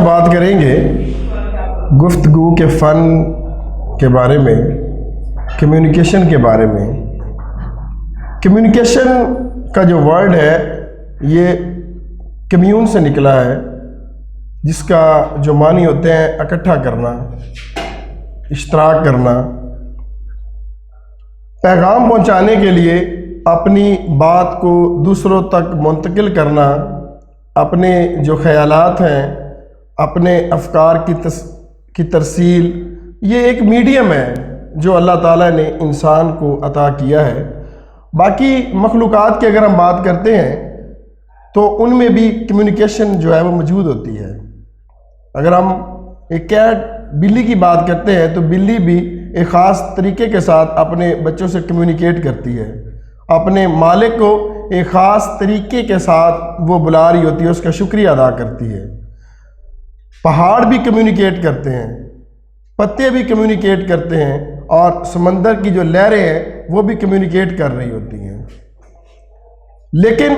بات کریں گے گفتگو کے فن کے بارے میں، کمیونیکیشن کے بارے میں۔ کمیونیکیشن کا جو ورڈ ہے یہ کمیون سے نکلا ہے، جس کا جو معنی ہوتے ہیں اکٹھا کرنا، اشتراک کرنا، پیغام پہنچانے کے لیے اپنی بات کو دوسروں تک منتقل کرنا، اپنے جو خیالات ہیں، اپنے افکار کی ترسیل، یہ ایک میڈیم ہے جو اللہ تعالیٰ نے انسان کو عطا کیا ہے۔ باقی مخلوقات کی اگر ہم بات کرتے ہیں تو ان میں بھی کمیونیکیشن جو ہے وہ موجود ہوتی ہے۔ اگر ہم ایک بلی کی بات کرتے ہیں تو بلی بھی ایک خاص طریقے کے ساتھ اپنے بچوں سے کمیونیکیٹ کرتی ہے، اپنے مالک کو ایک خاص طریقے کے ساتھ وہ بلا رہی ہوتی ہے، اس کا شکریہ ادا کرتی ہے۔ پہاڑ بھی کمیونیکیٹ کرتے ہیں، پتے بھی کمیونیکیٹ کرتے ہیں، اور سمندر کی جو لہریں ہیں وہ بھی کمیونیکیٹ کر رہی ہوتی ہیں۔ لیکن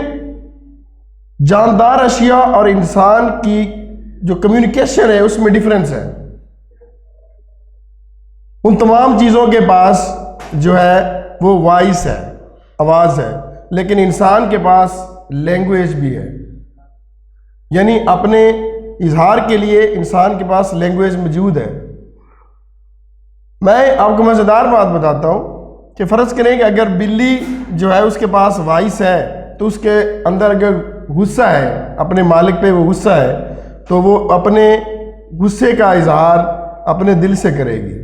جاندار اشیاء اور انسان کی جو کمیونیکیشن ہے اس میں ڈیفرنس ہے۔ ان تمام چیزوں کے پاس جو ہے وہ وائس ہے، آواز ہے، لیکن انسان کے پاس لینگویج بھی ہے، یعنی اپنے اظہار کے لیے انسان کے پاس لینگویج موجود ہے۔ میں آپ کو مزیدار بات بتاتا ہوں کہ فرض کریں کہ اگر بلی جو ہے اس کے پاس وائس ہے تو اس کے اندر اگر غصہ ہے، اپنے مالک پہ وہ غصہ ہے، تو وہ اپنے غصے کا اظہار اپنے دل سے کرے گی۔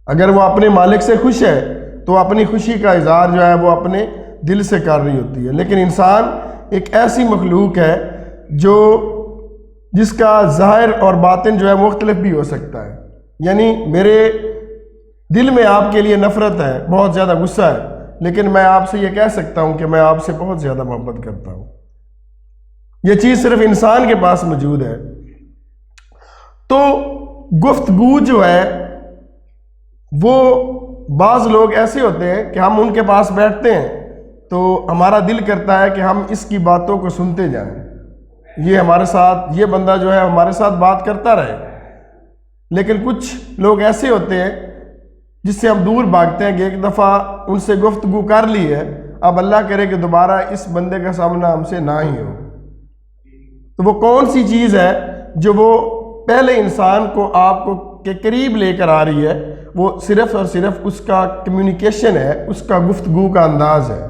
اگر وہ اپنے مالک سے خوش ہے تو اپنی خوشی کا اظہار جو ہے وہ اپنے دل سے کر رہی ہوتی ہے۔ لیکن انسان ایک ایسی مخلوق ہے جس کا ظاہر اور باطن جو ہے مختلف بھی ہو سکتا ہے۔ یعنی میرے دل میں آپ کے لیے نفرت ہے، بہت زیادہ غصہ ہے، لیکن میں آپ سے یہ کہہ سکتا ہوں کہ میں آپ سے بہت زیادہ محبت کرتا ہوں۔ یہ چیز صرف انسان کے پاس موجود ہے۔ تو گفتگو جو ہے وہ بعض لوگ ایسے ہوتے ہیں کہ ہم ان کے پاس بیٹھتے ہیں تو ہمارا دل کرتا ہے کہ ہم اس کی باتوں کو سنتے جائیں، یہ ہمارے ساتھ، یہ بندہ جو ہے ہمارے ساتھ بات کرتا رہے۔ لیکن کچھ لوگ ایسے ہوتے ہیں جس سے ہم دور بھاگتے ہیں کہ ایک دفعہ ان سے گفتگو کر لی ہے، اب اللہ کرے کہ دوبارہ اس بندے کا سامنا ہم سے نہ ہی ہو۔ تو وہ کون سی چیز ہے جو وہ پہلے انسان کو آپ کو کے قریب لے کر آ رہی ہے؟ وہ صرف اور صرف اس کا کمیونیکیشن ہے، اس کا گفتگو کا انداز ہے۔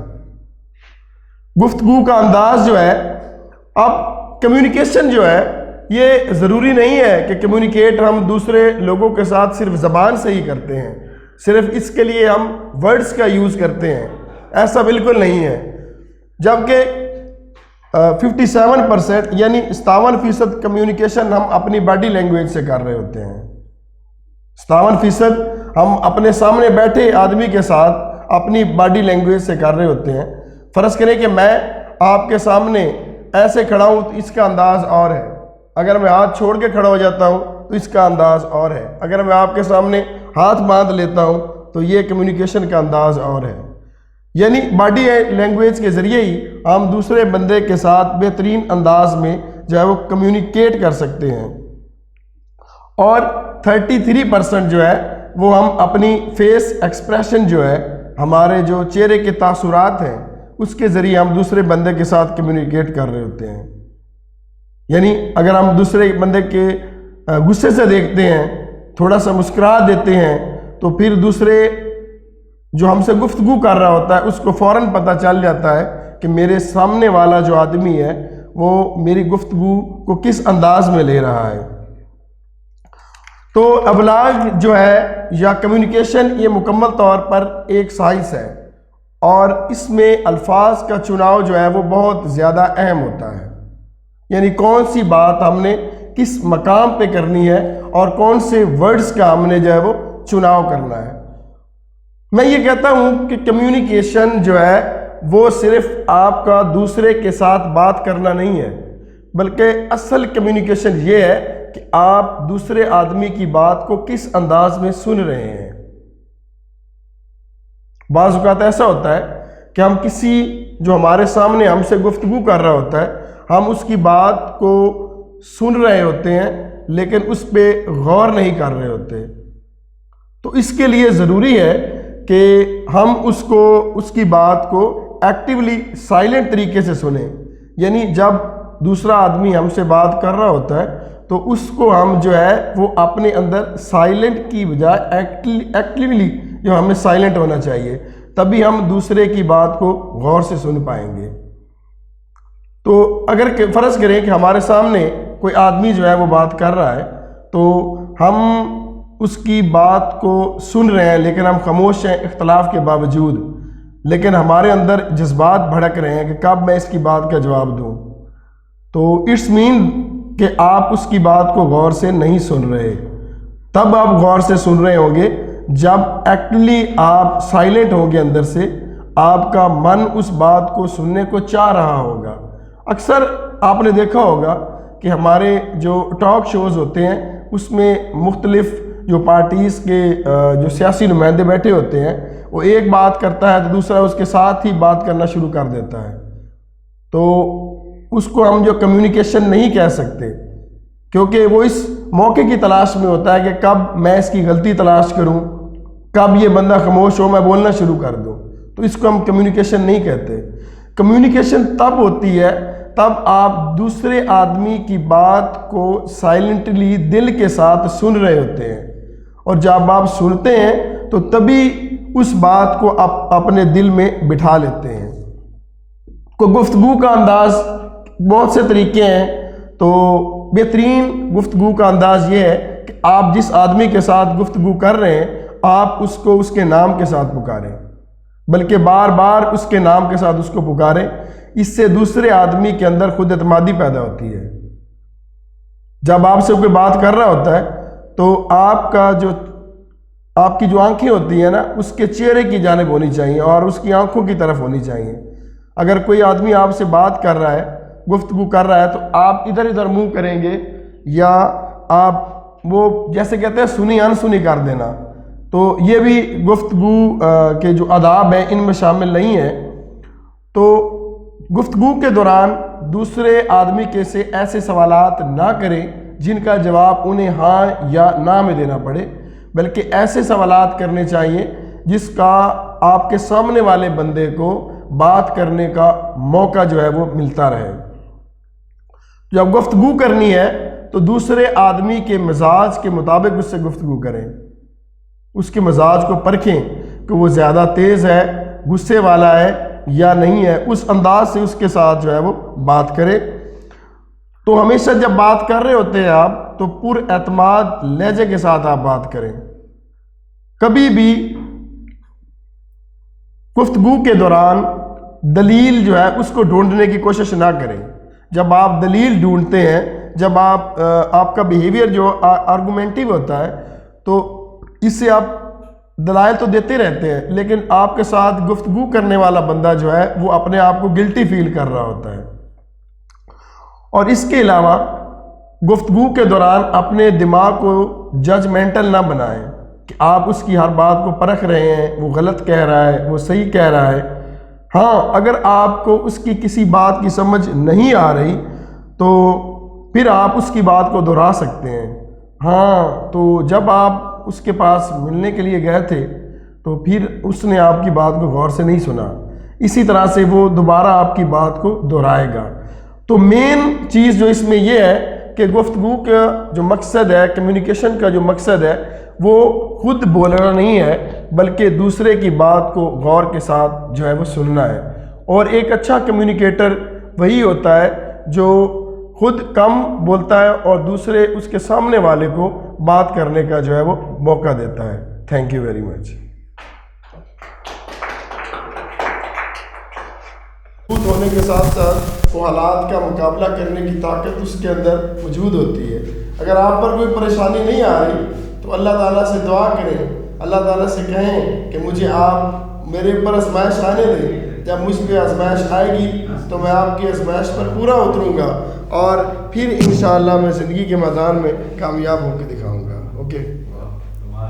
گفتگو کا انداز جو ہے، اب کمیونیکیشن جو ہے یہ ضروری نہیں ہے کہ کمیونیکیٹ ہم دوسرے لوگوں کے ساتھ صرف زبان سے ہی کرتے ہیں، صرف اس کے لیے ہم ورڈز کا یوز کرتے ہیں، ایسا بالکل نہیں ہے۔ جبکہ 57% یعنی 57% کمیونیکیشن ہم اپنی باڈی لینگویج سے کر رہے ہوتے ہیں۔ 57% ہم اپنے سامنے بیٹھے آدمی کے ساتھ اپنی باڈی لینگویج سے کر رہے ہوتے ہیں۔ فرض کریں کہ میں آپ کے سامنے ایسے کھڑا ہوں تو اس کا انداز اور ہے، اگر میں ہاتھ چھوڑ کے کھڑا ہو جاتا ہوں تو اس کا انداز اور ہے، اگر میں آپ کے سامنے ہاتھ باندھ لیتا ہوں تو یہ کمیونیکیشن کا انداز اور ہے۔ یعنی باڈی لینگویج کے ذریعے ہی ہم دوسرے بندے کے ساتھ بہترین انداز میں جو ہے وہ کمیونیکیٹ کر سکتے ہیں۔ اور 33% جو ہے وہ ہم اپنی فیس ایکسپریشن جو ہے، ہمارے جو چہرے کے تاثرات ہیں، اس کے ذریعے ہم دوسرے بندے کے ساتھ کمیونیکیٹ کر رہے ہوتے ہیں۔ یعنی اگر ہم دوسرے بندے کے غصے سے دیکھتے ہیں، تھوڑا سا مسکرا دیتے ہیں، تو پھر دوسرے جو ہم سے گفتگو کر رہا ہوتا ہے اس کو فوراً پتہ چل جاتا ہے کہ میرے سامنے والا جو آدمی ہے وہ میری گفتگو کو کس انداز میں لے رہا ہے۔ تو ابلاغ جو ہے یا کمیونیکیشن یہ مکمل طور پر ایک سائنس ہے، اور اس میں الفاظ کا چناؤ جو ہے وہ بہت زیادہ اہم ہوتا ہے۔ یعنی کون سی بات ہم نے کس مقام پہ کرنی ہے اور کون سے ورڈز کا ہم نے جو ہے وہ چناؤ کرنا ہے۔ میں یہ کہتا ہوں کہ کمیونیکیشن جو ہے وہ صرف آپ کا دوسرے کے ساتھ بات کرنا نہیں ہے، بلکہ اصل کمیونیکیشن یہ ہے کہ آپ دوسرے آدمی کی بات کو کس انداز میں سن رہے ہیں۔ بعض اوقات ایسا ہوتا ہے کہ ہم کسی جو ہمارے سامنے ہم سے گفتگو کر رہا ہوتا ہے، ہم اس کی بات کو سن رہے ہوتے ہیں لیکن اس پہ غور نہیں کر رہے ہوتے. تو اس کے لیے ضروری ہے کہ ہم اس کی بات کو ایکٹیولی سائلنٹ طریقے سے سنیں. یعنی جب دوسرا آدمی ہم سے بات کر رہا ہوتا ہے تو اس کو ہم جو ہے وہ اپنے اندر سائلنٹ کی بجائے ایکٹیولی جو ہمیں سائلنٹ ہونا چاہیے, تبھی ہم دوسرے کی بات کو غور سے سن پائیں گے. تو اگر فرض کریں کہ ہمارے سامنے کوئی آدمی جو ہے وہ بات کر رہا ہے تو ہم اس کی بات کو سن رہے ہیں لیکن ہم خاموش ہیں اختلاف کے باوجود, لیکن ہمارے اندر جذبات بھڑک رہے ہیں کہ کب میں اس کی بات کا جواب دوں. تو اٹس مین کہ آپ اس کی بات کو غور سے نہیں سن رہے. تب آپ غور سے سن رہے ہوں گے جب ایکچولی آپ سائلنٹ ہوں گے, اندر سے آپ کا من اس بات کو سننے کو چاہ رہا ہوگا. اکثر آپ نے دیکھا ہوگا کہ ہمارے جو ٹاک شوز ہوتے ہیں اس میں مختلف جو پارٹیز کے جو سیاسی نمائندے بیٹھے ہوتے ہیں, وہ ایک بات کرتا ہے تو دوسرا اس کے ساتھ ہی بات کرنا شروع کر دیتا ہے. تو اس کو ہم جو کمیونیکیشن نہیں کہہ سکتے, کیونکہ وہ اس موقع کی تلاش میں ہوتا ہے کہ کب میں اس کی غلطی تلاش کروں, کب یہ بندہ خاموش ہو میں بولنا شروع کر دوں. تو اس کو ہم کمیونیکیشن نہیں کہتے. کمیونیکیشن تب ہوتی ہے تب آپ دوسرے آدمی کی بات کو سائلنٹلی دل کے ساتھ سن رہے ہوتے ہیں, اور جب آپ سنتے ہیں تو تبھی اس بات کو آپ اپنے دل میں بٹھا لیتے ہیں. کوئی گفتگو کا انداز بہت سے طریقے ہیں, تو بہترین گفتگو کا انداز یہ ہے کہ آپ جس آدمی کے ساتھ گفتگو کر رہے ہیں آپ اس کو اس کے نام کے ساتھ پکاریں, بلکہ بار بار اس کے نام کے ساتھ اس کو پکاریں. اس سے دوسرے آدمی کے اندر خود اعتمادی پیدا ہوتی ہے. جب آپ سے کوئی بات کر رہا ہوتا ہے تو آپ کی جو آنکھیں ہوتی ہیں نا اس کے چہرے کی جانب ہونی چاہیے اور اس کی آنکھوں کی طرف ہونی چاہیے. اگر کوئی آدمی آپ سے بات کر رہا ہے, گفتگو کر رہا ہے, تو آپ ادھر ادھر منہ کریں گے یا آپ وہ جیسے کہتے ہیں سنی انسنی کر دینا, تو یہ بھی گفتگو کے جو آداب ہیں ان میں شامل نہیں ہے. تو گفتگو کے دوران دوسرے آدمی کے سے ایسے سوالات نہ کریں جن کا جواب انہیں ہاں یا نہ میں دینا پڑے, بلکہ ایسے سوالات کرنے چاہیے جس کا آپ کے سامنے والے بندے کو بات کرنے کا موقع جو ہے وہ ملتا رہے. جب گفتگو کرنی ہے تو دوسرے آدمی کے مزاج کے مطابق اس سے گفتگو کریں. اس کے مزاج کو پرکھیں کہ وہ زیادہ تیز ہے, غصے والا ہے یا نہیں ہے, اس انداز سے اس کے ساتھ جو ہے وہ بات کرے. تو ہمیشہ جب بات کر رہے ہوتے ہیں آپ تو پر اعتماد لہجے کے ساتھ آپ بات کریں. کبھی بھی گفتگو کے دوران دلیل جو ہے اس کو ڈھونڈنے کی کوشش نہ کریں. جب آپ دلیل ڈھونڈتے ہیں, جب آپ کا بیہیویئر جو آرگومنٹیو ہوتا ہے تو اس سے آپ دلائل تو دیتے رہتے ہیں, لیکن آپ کے ساتھ گفتگو کرنے والا بندہ جو ہے وہ اپنے آپ کو گلٹی فیل کر رہا ہوتا ہے. اور اس کے علاوہ گفتگو کے دوران اپنے دماغ کو ججمنٹل نہ بنائیں کہ آپ اس کی ہر بات کو پرکھ رہے ہیں, وہ غلط کہہ رہا ہے, وہ صحیح کہہ رہا ہے. ہاں, اگر آپ کو اس کی کسی بات کی سمجھ نہیں آ رہی تو پھر آپ اس کی بات کو دہرا سکتے ہیں. ہاں, تو جب آپ اس کے پاس ملنے کے لیے گئے تھے تو پھر اس نے آپ کی بات کو غور سے نہیں سنا, اسی طرح سے وہ دوبارہ آپ کی بات کو دہرائے گا. تو مین چیز جو اس میں یہ ہے کہ گفتگو کا جو مقصد ہے, کمیونیکیشن کا جو مقصد ہے, وہ خود بولنا نہیں ہے بلکہ دوسرے کی بات کو غور کے ساتھ جو ہے وہ سننا ہے. اور ایک اچھا کمیونیکیٹر وہی ہوتا ہے جو خود کم بولتا ہے اور دوسرے اس کے سامنے والے کو بات کرنے کا جو ہے وہ موقع دیتا ہے. Thank you very much. ہونے کے ساتھ ساتھ وہ حالات کا مقابلہ کرنے کی طاقت اس کے اندر موجود ہوتی ہے. اگر آپ پر کوئی پریشانی نہیں آ رہی تو اللہ تعالیٰ سے دعا کریں, اللہ تعالیٰ سے کہیں کہ مجھے آپ میرے اوپر آزمائش آنے دیں. جب مجھ پہ آزمائش آئے گی تو میں آپ کی آزمائش پر پورا اتروں گا اور پھر انشاءاللہ میں زندگی کے میدان میں کامیاب ہو کے دکھاؤں گا. اوکے.